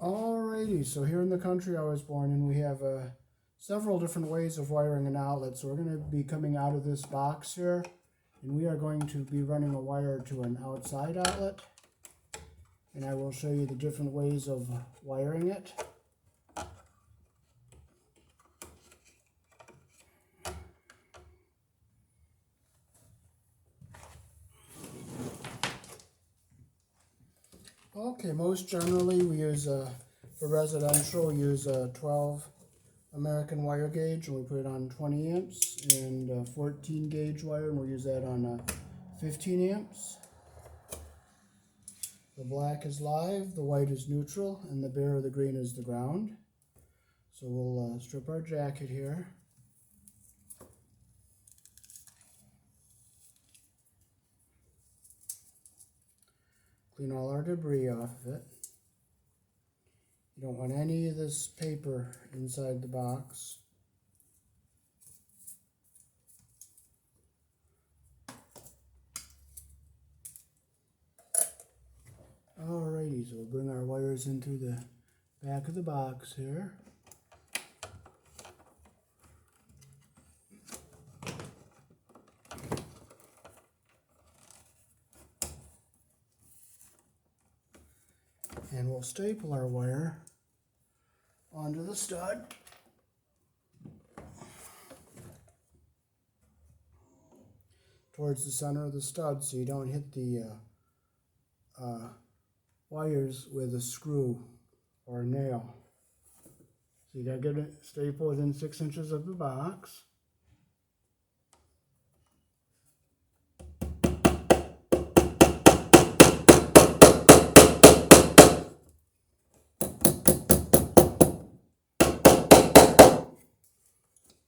Alrighty, so here in the country I was born in, we have several different ways of wiring an outlet. So we're going to be coming out of this box here, and we are going to be running a wire to an outside outlet. And I will show you the different ways of wiring it. Okay, most generally we use, for residential, we use a 12 American wire gauge, and we put it on 20 amps, and a 14 gauge wire, and we'll use that on 15 amps. The black is live, the white is neutral, and the bare or the green is the ground. So we'll strip our jacket here. Clean all our debris off of it. You don't want any of this paper inside the box. Alrighty, so we'll bring our wires in through the back of the box here. And we'll staple our wire onto the stud. Towards the center of the stud so you don't hit the wires with a screw or a nail. So you gotta get it stapled within 6 inches of the box.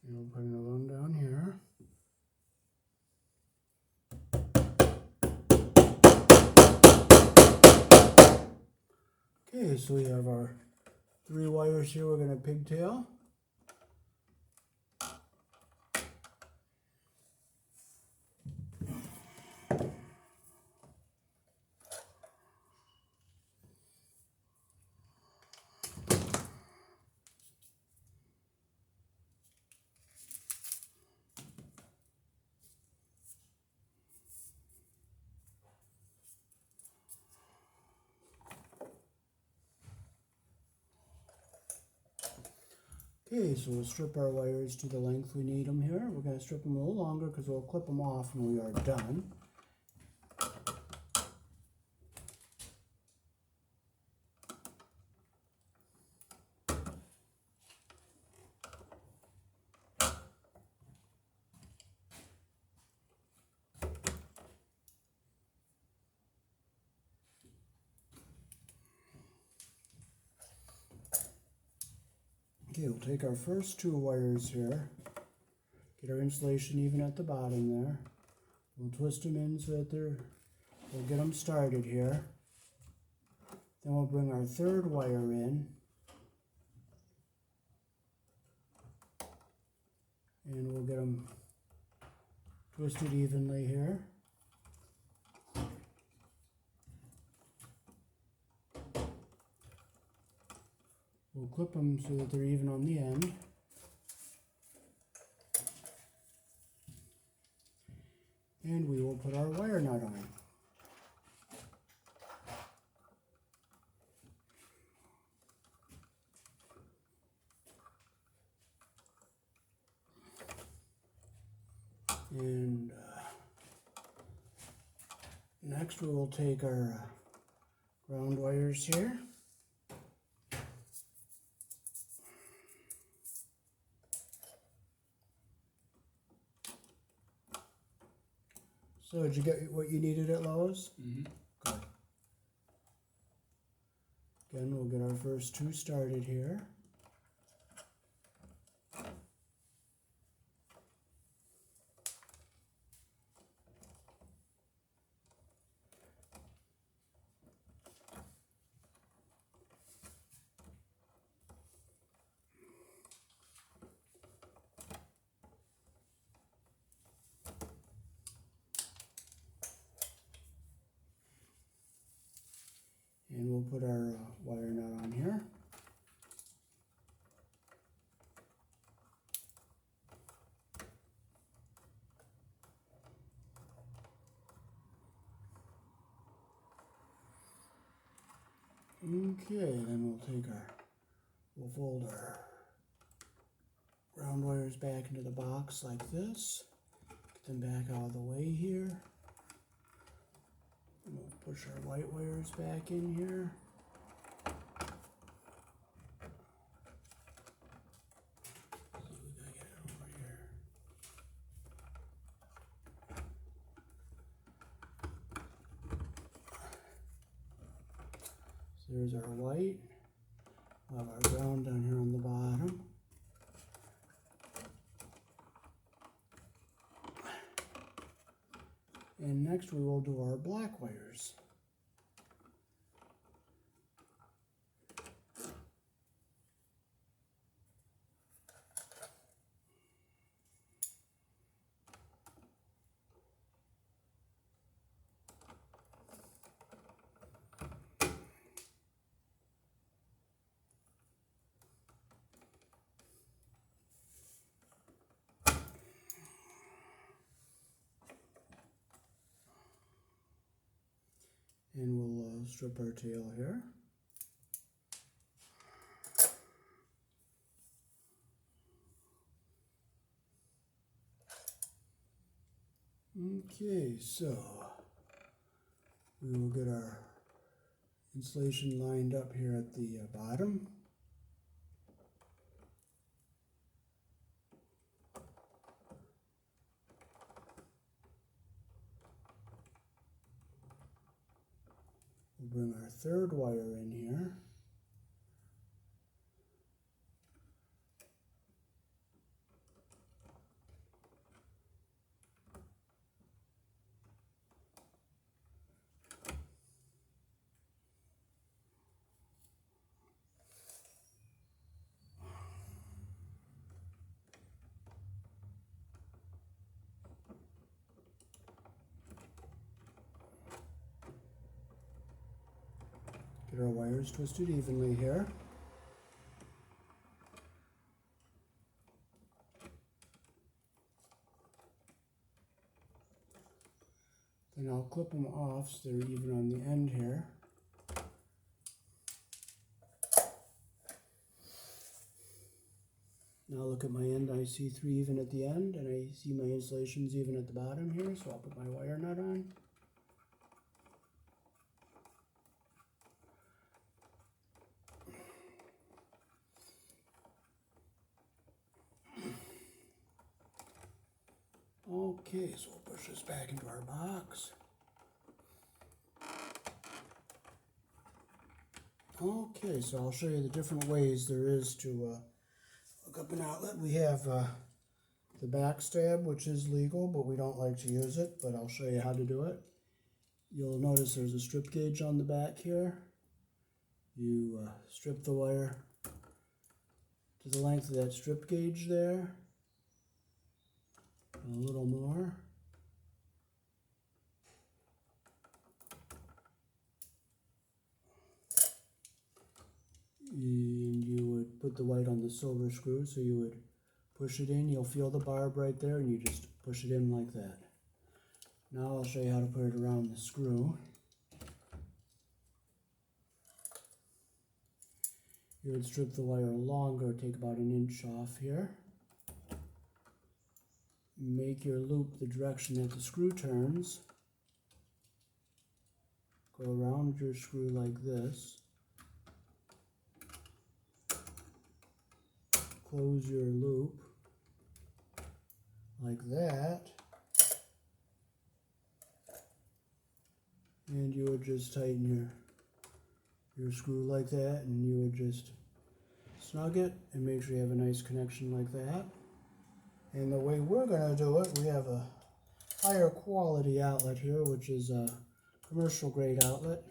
And we'll put another one down here. Okay, so we have our 3 wires here we're going to pigtail. Okay, so we'll strip our wires to the length we need them here. We're going to strip them a little longer because we'll clip them off when we are done. Okay, we'll take our first 2 wires here, get our insulation even at the bottom there. We'll twist them in so that we'll get them started here. Then we'll bring our 3rd wire in, and we'll get them twisted evenly here. We'll clip them so that they're even on the end. And we will put our wire nut on. And next we will take our ground wires here. So did you get what you needed at Lowe's? Mm-hmm. Good. Again, we'll get our first 2 started here. And we'll put our wire nut on here. Okay, then we'll fold our ground wires back into the box like this. Get them back out of the way here. And we'll push our white wires back in here. See, we gotta get it over here. So there's our white. We'll have our ground down here on the bottom. And next we will do our black wires. And we'll strip our tail here. Okay, so we will get our insulation lined up here at the bottom. We'll bring our third wire in here. Get our wires twisted evenly here. Then I'll clip them off so they're even on the end here. Now look at my end, I see 3 even at the end, and I see my insulations even at the bottom here, so I'll put my wire nut on. Okay, so we'll push this back into our box. Okay, so I'll show you the different ways there is to hook up an outlet. We have the backstab, which is legal, but we don't like to use it, but I'll show you how to do it. You'll notice there's a strip gauge on the back here. You strip the wire to the length of that strip gauge there. A little more. And you would put the white on the silver screw, so you would push it in. You'll feel the barb right there, and you just push it in like that. Now I'll show you how to put it around the screw. You would strip the wire longer, take about 1 inch off here. Make your loop the direction that the screw turns. Go around your screw like this. Close your loop like that. And you would just tighten your screw like that, and you would just snug it and make sure you have a nice connection like that. And the way we're going to do it, we have a higher quality outlet here, which is a commercial grade outlet.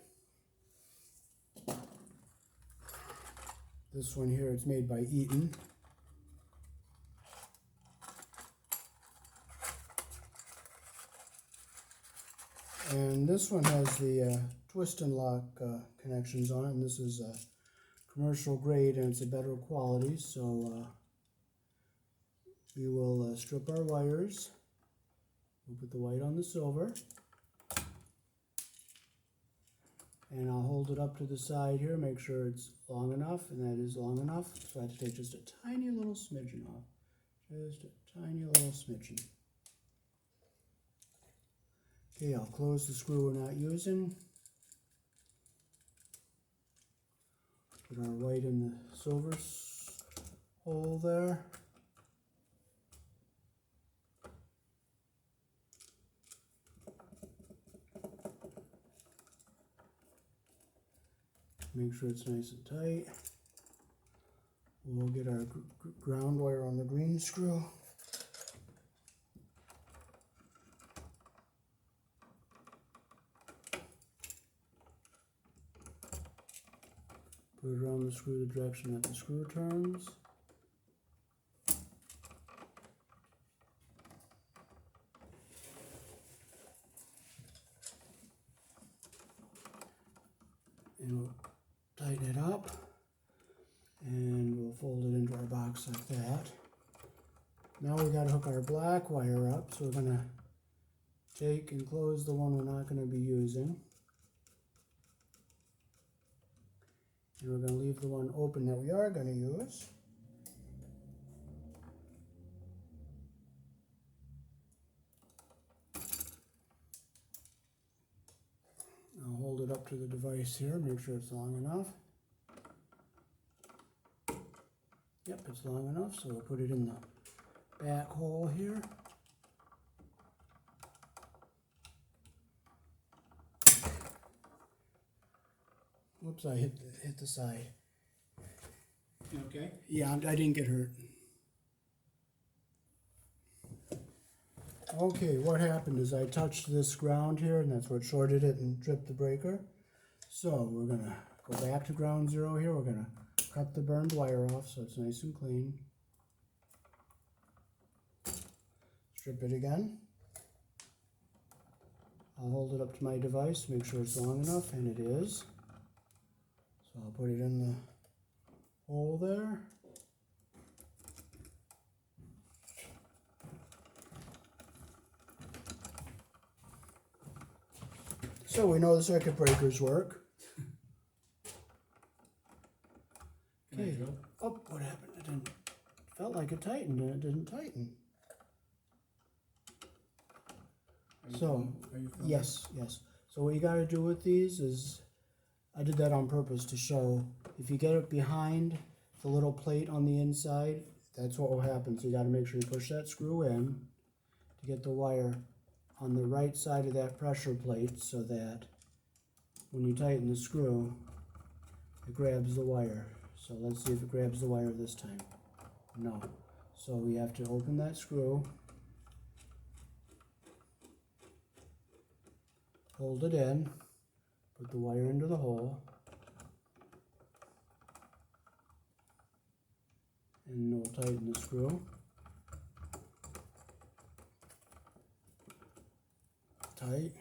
This one here, it's made by Eaton. And this one has the twist and lock connections on it, and this is commercial grade and it's a better quality. So we will strip our wires. We'll put the white on the silver, and I'll hold it up to the side here, make sure it's long enough, and that is long enough. So I have to take just a tiny little smidgen off, just a tiny little smidgen. Okay, I'll close the screw we're not using. Put our white in the silver hole there. Make sure it's nice and tight. We'll get our ground wire on the green screw. Put it around the screw the direction that the screw turns. And we'll tighten it up, and we'll fold it into our box like that. Now we got to hook our black wire up, so we're going to take and close the one we're not going to be using. And we're going to leave the one open that we are going to use. I'll hold it up to the device here, make sure it's long enough. Yep, it's long enough, so we'll put it in the back hole here. Whoops, I hit the side. You okay? Yeah, I didn't get hurt. Okay, what happened is I touched this ground here, and that's what shorted it and tripped the breaker. So we're going to go back to ground zero here. We're going to cut the burned wire off so it's nice and clean. Strip it again. I'll hold it up to my device, make sure it's long enough, and it is. So I'll put it in the hole there. So we know the circuit breakers work. Okay. Oh, what happened? It didn't. Felt like it tightened, and it didn't tighten. So, yes. So what you got to do with these is, I did that on purpose to show, if you get it behind the little plate on the inside, that's what will happen. So you got to make sure you push that screw in to get the wire on the right side of that pressure plate, so that when you tighten the screw, it grabs the wire. So let's see if it grabs the wire this time. No. So we have to open that screw, hold it in, put the wire into the hole, and we'll tighten the screw. Tight.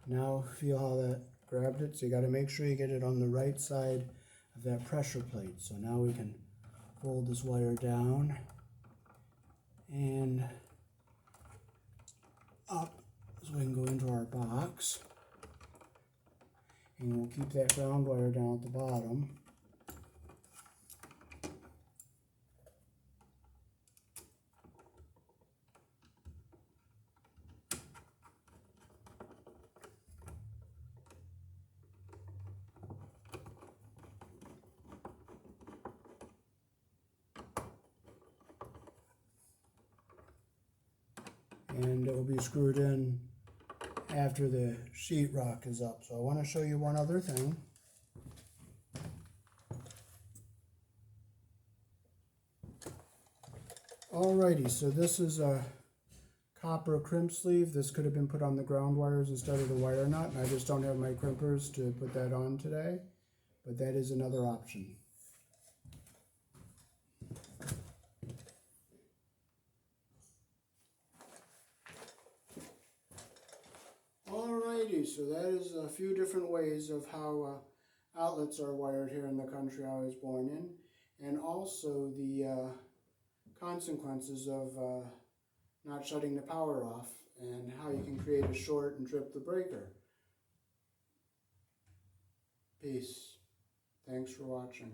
Now feel how that grabbed it. So you got to make sure you get it on the right side of that pressure plate. So now we can fold this wire down and up so we can go into our box. And we'll keep that ground wire down at the bottom. And it will be screwed in after the sheetrock is up. So I want to show you one other thing. Alrighty, so this is a copper crimp sleeve. This could have been put on the ground wires instead of the wire nut, and I just don't have my crimpers to put that on today, but that is another option. Alright. Alrighty, so that is a few different ways of how outlets are wired here in the country I was born in, and also the consequences of not shutting the power off, and how you can create a short and trip the breaker. Peace. Thanks for watching.